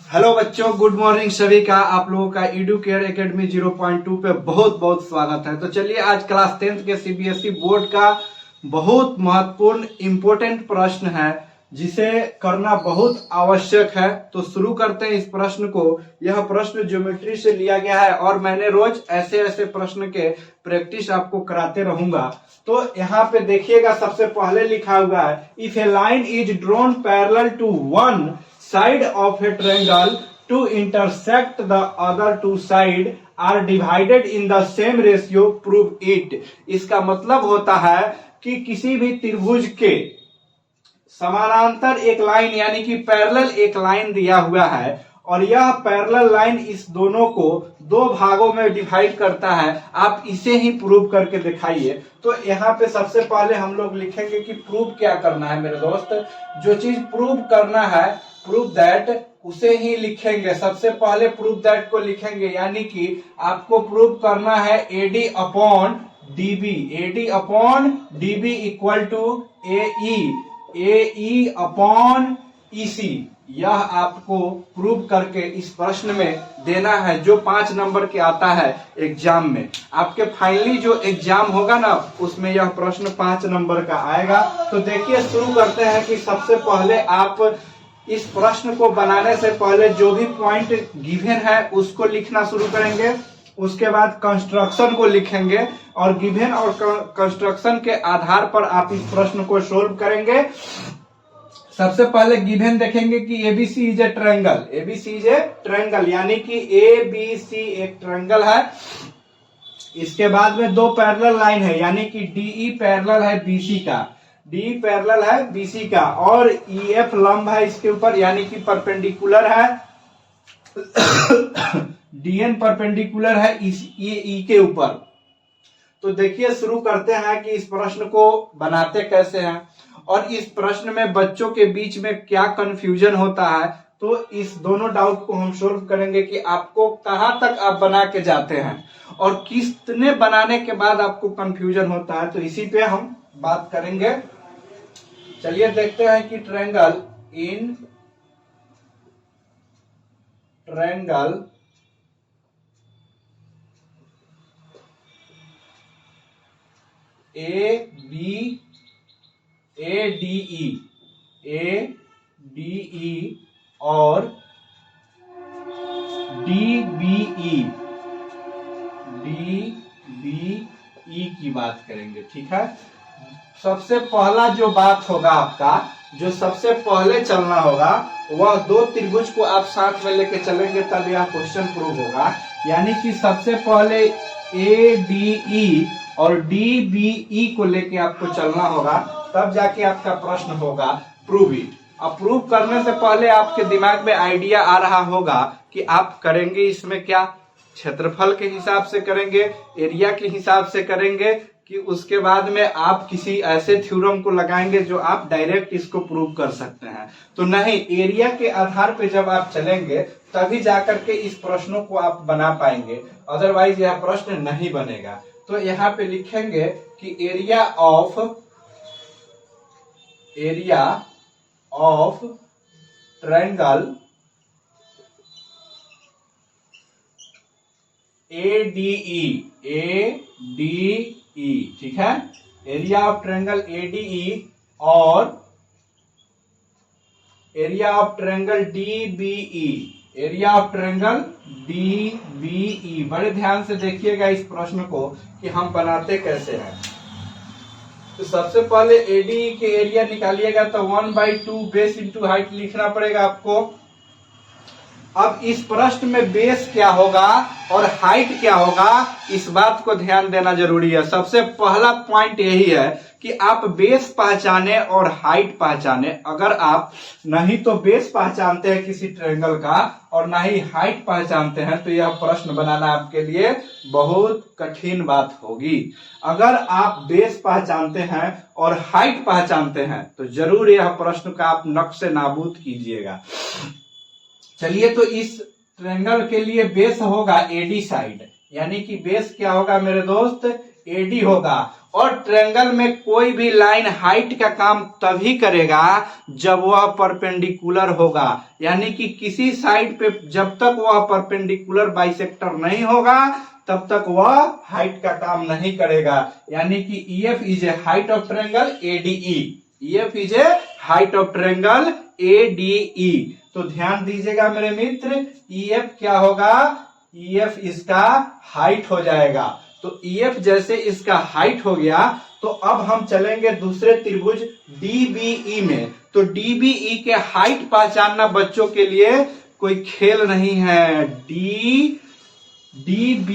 Hello बच्चों, good morning सभी का। आप लोगों का एडुकेयर एकेडमी 0.2 पे बहुत बहुत स्वागत है। तो चलिए, आज क्लास 10th के सीबीएसई बोर्ड का बहुत महत्वपूर्ण इंपॉर्टेंट प्रश्न है जिसे करना बहुत आवश्यक है। तो शुरू करते हैं इस प्रश्न को। यह प्रश्न ज्योमेट्री से लिया गया है और मैंने रोज ऐसे ऐसे प्रश्न के प्रैक्टिस आपको कराते रहूंगा। तो यहाँ पे देखिएगा, सबसे पहले लिखा हुआ है, if a line is drawn parallel to one side of a triangle to intersect the other two side are divided in the same ratio, prove it। इसका मतलब होता है कि किसी भी त्रिभुज के समानांतर एक लाइन यानी कि पैरेलल एक लाइन दिया हुआ है और यह पैरेलल लाइन इस दोनों को दो भागों में डिवाइड करता है। आप इसे ही प्रूव करके दिखाइए। तो यहाँ पे सबसे पहले हम लोग लिखेंगे कि प्रूव क्या करना है मेरे दोस्त। जो चीज प्रूव करना है, प्रूव दैट, उसे ही लिखेंगे। सबसे पहले प्रूव दैट को लिखेंगे, यानी कि आपको प्रूव करना है AD upon DB। AD upon DB equal to AE upon EC। यह आपको प्रूव करके इस प्रश्न में देना है, जो 5 नंबर के आता है एग्जाम में। आपके फाइनली जो एग्जाम होगा ना, उसमें यह प्रश्न 5 नंबर का आएगा। तो देखिए, शुरू करते हैं कि सबसे पहले आप इस प्रश्न को बनाने से पहले जो भी पॉइंट गिवन है उसको लिखना शुरू करेंगे। उसके बाद कंस्ट्रक्शन को लिखेंगे और गिवन और कंस्ट्रक्शन के आधार पर आप इस प्रश्न को सोल्व करेंगे। सबसे पहले गिवन देखेंगे कि ABC is a triangle. ABC is a triangle यानी कि ABC एक ट्रायंगल है। इसके बाद में दो पैरेलल लाइन है, यानी कि DE पैरेलल है BC का, डी पैरेलल है BC का, और EF लंब है इसके ऊपर यानी कि परपेंडिकुलर है। DN परपेंडिकुलर है E के ऊपर। तो देखिए, शुरू करते हैं कि इस प्रश्न को बनाते कैसे हैं और इस प्रश्न में बच्चों के बीच में क्या कंफ्यूजन होता है। तो इस दोनों डाउट को हम सोल्व करेंगे कि आपको कहां तक आप बना के जाते हैं और कितने बनाने के बाद आपको कंफ्यूजन होता है। तो इसी पे हम बात करेंगे। चलिए देखते हैं कि ट्रायंगल ADE और DBE की बात करेंगे। ठीक है, सबसे पहला जो बात होगा आपका, जो सबसे पहले चलना होगा, वह दो त्रिभुज को आप साथ में लेके चलेंगे तब यह क्वेश्चन प्रूव होगा। यानी कि सबसे पहले ADE और DBE को लेके आपको चलना होगा, तब जाके आपका प्रश्न होगा प्रूव इट। अब प्रूव करने से पहले आपके दिमाग में आइडिया आ रहा होगा कि आप करेंगे इसमें क्या, क्षेत्रफल के हिसाब से करेंगे, एरिया के हिसाब से करेंगे, कि उसके बाद में आप किसी ऐसे थ्योरम को लगाएंगे जो आप डायरेक्ट इसको प्रूव कर सकते हैं। तो नहीं, एरिया के आधार पे जब आप चलेंगे तभी जाकर के इस प्रश्नों को आप बना पाएंगे, अदरवाइज यह प्रश्न नहीं बनेगा। तो यहाँ पे लिखेंगे कि एरिया ऑफ ट्रायंगल ADE, ठीक है, एरिया ऑफ ट्रायंगल ADE और एरिया ऑफ ट्रायंगल DBE। बड़े ध्यान से देखिएगा इस प्रश्न को कि हम बनाते कैसे हैं। तो सबसे पहले ADE के एरिया निकालिएगा तो 1/2 बेस इंटू हाइट लिखना पड़ेगा आपको। अब इस प्रश्न में बेस क्या होगा और हाइट क्या होगा, इस बात को ध्यान देना जरूरी है। सबसे पहला पॉइंट यही है कि आप बेस पहचाने और हाइट पहचाने। अगर आप नहीं तो बेस पहचानते हैं किसी ट्रायंगल का और ना ही हाइट पहचानते हैं, तो यह प्रश्न बनाना आपके लिए बहुत कठिन बात होगी। अगर आप बेस पहचानते हैं और हाइट पहचानते हैं तो जरूर यह प्रश्न का आप नक्शे नाबूद कीजिएगा। चलिए, तो इस ट्रायंगल के लिए बेस होगा AD साइड, यानी कि बेस क्या होगा मेरे दोस्त, AD होगा। और ट्रायंगल में कोई भी लाइन हाइट का काम तभी करेगा जब वह परपेंडिकुलर होगा, यानी कि किसी साइड पे जब तक वह परपेंडिकुलर बाइसेक्टर नहीं होगा तब तक वह हाइट का काम नहीं करेगा। यानी कि EF is a height of triangle ADE, EF is a height of triangle ADE। तो ध्यान दीजिएगा मेरे मित्र, EF क्या होगा, EF इसका हाइट हो जाएगा। तो EF जैसे इसका हाइट हो गया तो अब हम चलेंगे दूसरे त्रिभुज DBE में। तो DBE के हाइट पहचानना बच्चों के लिए कोई खेल नहीं है। DB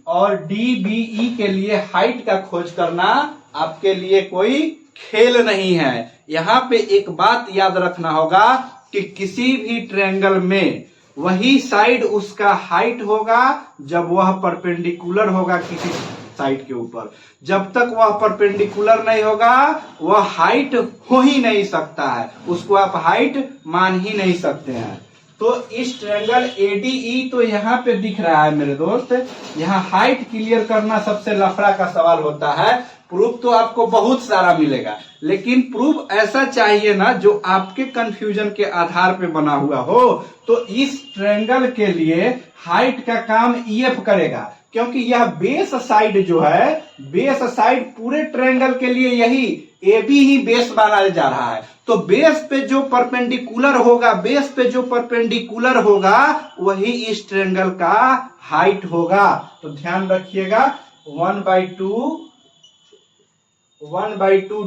और DBE के लिए हाइट का खोज करना आपके लिए कोई खेल नहीं है। यहाँ पे एक बात याद रखना होगा कि किसी भी ट्रायंगल में वही साइड उसका हाइट होगा जब वह परपेंडिकुलर होगा किसी साइड के ऊपर। जब तक वह परपेंडिकुलर नहीं होगा वह हाइट हो ही नहीं सकता है, उसको आप हाइट मान ही नहीं सकते हैं। तो इस ट्रायंगल ADE तो यहाँ पे दिख रहा है मेरे दोस्त, यहाँ हाइट क्लियर करना सबसे लफड़ा का सवाल होता है। प्रूफ तो आपको बहुत सारा मिलेगा, लेकिन प्रूफ ऐसा चाहिए ना जो आपके कंफ्यूजन के आधार पे बना हुआ हो। तो इस ट्रायंगल के लिए हाइट का काम EF करेगा, क्योंकि यह बेस साइड जो है, बेस साइड पूरे ट्रायंगल के लिए यही AB ही बेस माना जा रहा है। तो बेस पे जो परपेंडिकुलर होगा, बेस पे जो परपेंडिकुलर होगा वही इस ट्रायंगल का हाइट होगा। तो ध्यान रखिएगा 1/2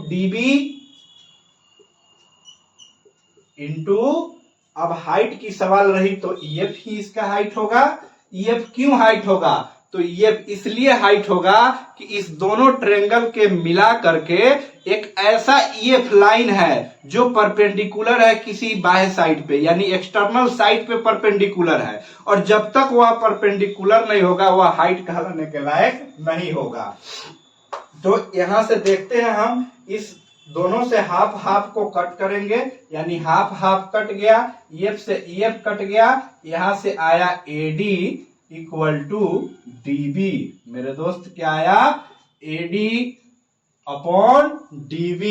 DB इंटू, अब हाइट की सवाल रही तो EF ही इसका हाइट होगा। EF क्यों हाइट होगा, तो EF इसलिए हाइट होगा कि इस दोनों ट्रायंगल के मिला करके एक ऐसा EF लाइन है जो परपेंडिकुलर है किसी बाह्य साइड पे, यानी एक्सटर्नल साइड पे परपेंडिकुलर है, और जब तक वह परपेंडिकुलर नहीं होगा वह हाइट कहलाने के लायक नहीं होगा। तो यहां से देखते हैं हम, इस दोनों से हाफ हाफ को कट करेंगे, यानी हाफ हाफ कट गया, EF से EF कट गया, यहां से आया AD इक्वल टू DB। मेरे दोस्त क्या आया, AD upon DB।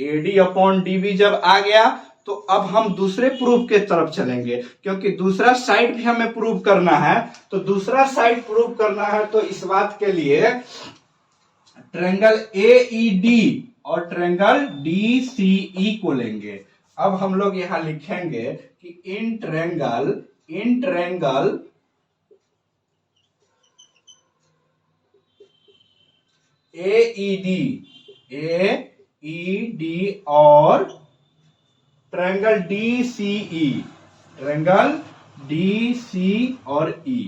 AD upon DB जब आ गया तो अब हम दूसरे प्रूफ के तरफ चलेंगे, क्योंकि दूसरा साइड भी हमें प्रूव करना है। तो दूसरा साइड प्रूव करना है तो इस बात के लिए ट्रायंगल AED और ट्रायंगल DCE को लेंगे। अब हम लोग यहां लिखेंगे कि इन ट्रायंगल AED और ट्रायंगल DCE और E।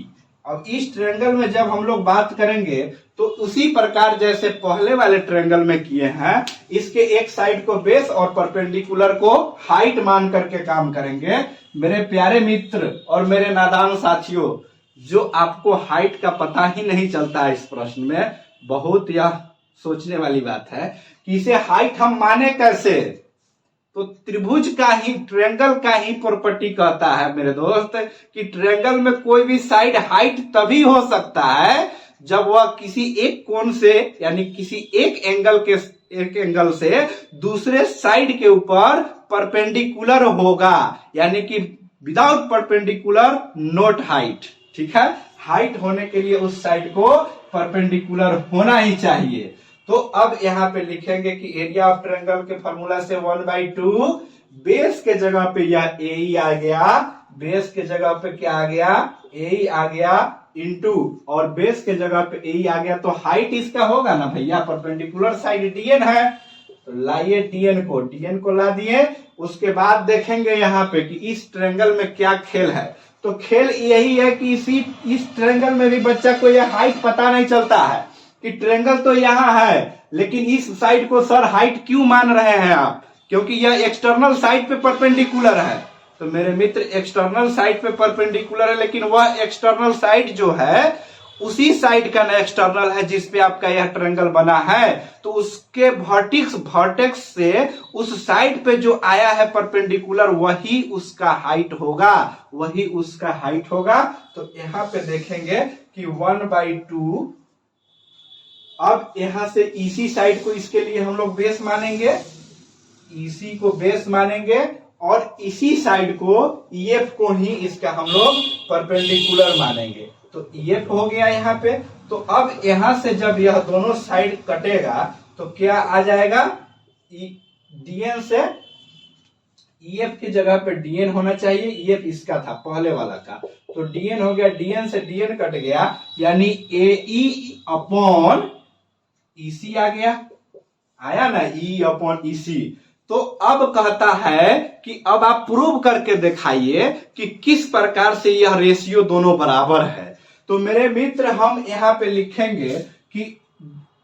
अब इस ट्रायंगल में जब हम लोग बात करेंगे तो उसी प्रकार जैसे पहले वाले ट्रायंगल में किए हैं, इसके एक साइड को बेस और परपेंडिकुलर को हाइट मान करके काम करेंगे। मेरे प्यारे मित्र और मेरे नादान साथियों, जो आपको हाइट का पता ही नहीं चलता है, इस प्रश्न में बहुत यह सोचने वाली बात है कि इसे हाइट हम माने कैसे। तो त्रिभुज का ही, ट्रायंगल का ही प्रॉपर्टी कहता है मेरे दोस्त कि ट्रायंगल में कोई भी साइड हाइट तभी हो सकता है जब वह किसी एक कोण से, यानी किसी एक एंगल से दूसरे साइड के ऊपर परपेंडिकुलर होगा, यानी कि विदाउट परपेंडिकुलर नॉट हाइट। ठीक है, हाइट होने के लिए उस साइड को परपेंडिकुलर होना ही चाहिए। तो अब यहाँ पे लिखेंगे कि एरिया ऑफ ट्रायंगल के फॉर्मूला से 1/2, बेस के जगह पे यह AE आ गया, बेस के जगह पे क्या आ गया, AE आ गया, इंटू, और बेस के जगह पे AE आ गया, तो हाइट इसका होगा ना भैया, परपेंडिकुलर साइड DN है, तो लाइए DN को ला दिए। उसके बाद देखेंगे यहाँ पे कि इस ट्रायंगल में क्या खेल है। तो खेल यही है कि इस ट्रायंगल में भी बच्चा को यह हाइट पता नहीं चलता है कि ट्रायंगल तो यहाँ है, लेकिन इस साइड को सर हाइट क्यों मान रहे हैं आप, क्योंकि यह एक्सटर्नल साइड पे परपेंडिकुलर है। तो मेरे मित्र, एक्सटर्नल साइड पे परपेंडिकुलर है, लेकिन वह एक्सटर्नल साइड जो है उसी साइड का ना एक्सटर्नल है जिसपे आपका यह ट्रायंगल बना है। तो उसके वर्टेक्स से उस साइड पे जो आया है परपेंडिकुलर, वही उसका हाइट होगा, वही उसका हाइट होगा। तो यहाँ पे देखेंगे कि 1/2 अब यहां से ईसी साइड को इसके लिए हम लोग बेस मानेंगे, ईसी को बेस मानेंगे और इसी साइड को ईएफ को ही इसका हम लोग परपेंडिकुलर मानेंगे। तो ईएफ हो गया यहाँ पे। तो अब यहां से जब यह दोनों साइड कटेगा तो क्या आ जाएगा, डीएन से ईएफ की जगह पे डीएन होना चाहिए, ईएफ इसका था पहले वाला का, तो डीएन हो गया, डीएन से डीएन कट गया, यानी एई अपॉन ईसी आ गया, आया ना, ई अपॉन ईसी। तो अब कहता है कि अब आप प्रूव करके दिखाइए कि किस प्रकार से यह रेशियो दोनों बराबर है। तो मेरे मित्र हम यहां पे लिखेंगे कि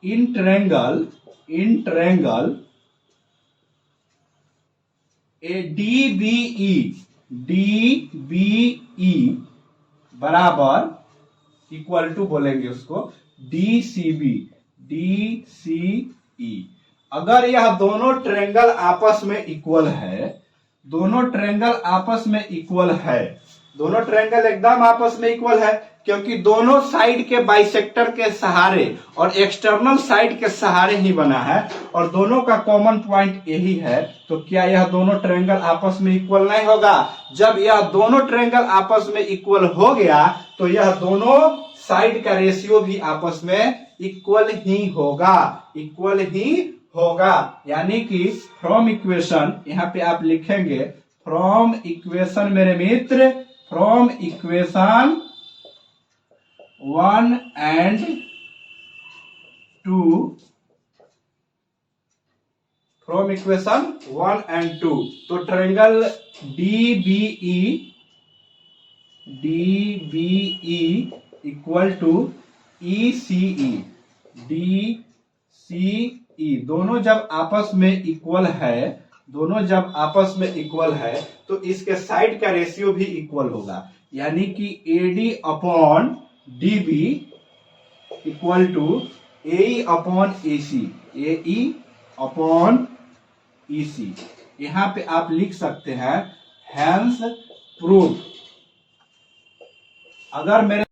इन ट्रायंगल ए डीबीई बराबर इक्वल टू बोलेंगे उसको डीसीबी। अगर यह दोनों ट्रायंगल आपस में इक्वल है, दोनों ट्रायंगल आपस में इक्वल है, दोनों ट्रायंगल एकदम आपस में इक्वल है, क्योंकि दोनों साइड के बाइसेक्टर के सहारे और एक्सटर्नल साइड के सहारे ही बना है और दोनों का कॉमन पॉइंट यही है। तो क्या यह दोनों ट्रायंगल आपस में इक्वल नहीं होगा? जब यह दोनों ट्रायंगल आपस में इक्वल हो गया तो यह दोनों साइड का रेशियो भी आपस में इक्वल ही होगा, इक्वल ही होगा। यानी कि फ्रॉम इक्वेशन, यहां पे आप लिखेंगे फ्रॉम इक्वेशन मेरे मित्र, from equation 1 and 2, from equation 1 and 2, तो triangle DBE equal to ECE, DCE दोनों जब आपस में इक्वल है, दोनों जब आपस में इक्वल है तो इसके साइड का रेशियो भी इक्वल होगा, यानी कि AD upon DB equal to AE upon AC, AE upon EC। यहां पे आप लिख सकते हैं हैंस प्रूफ। अगर मेरे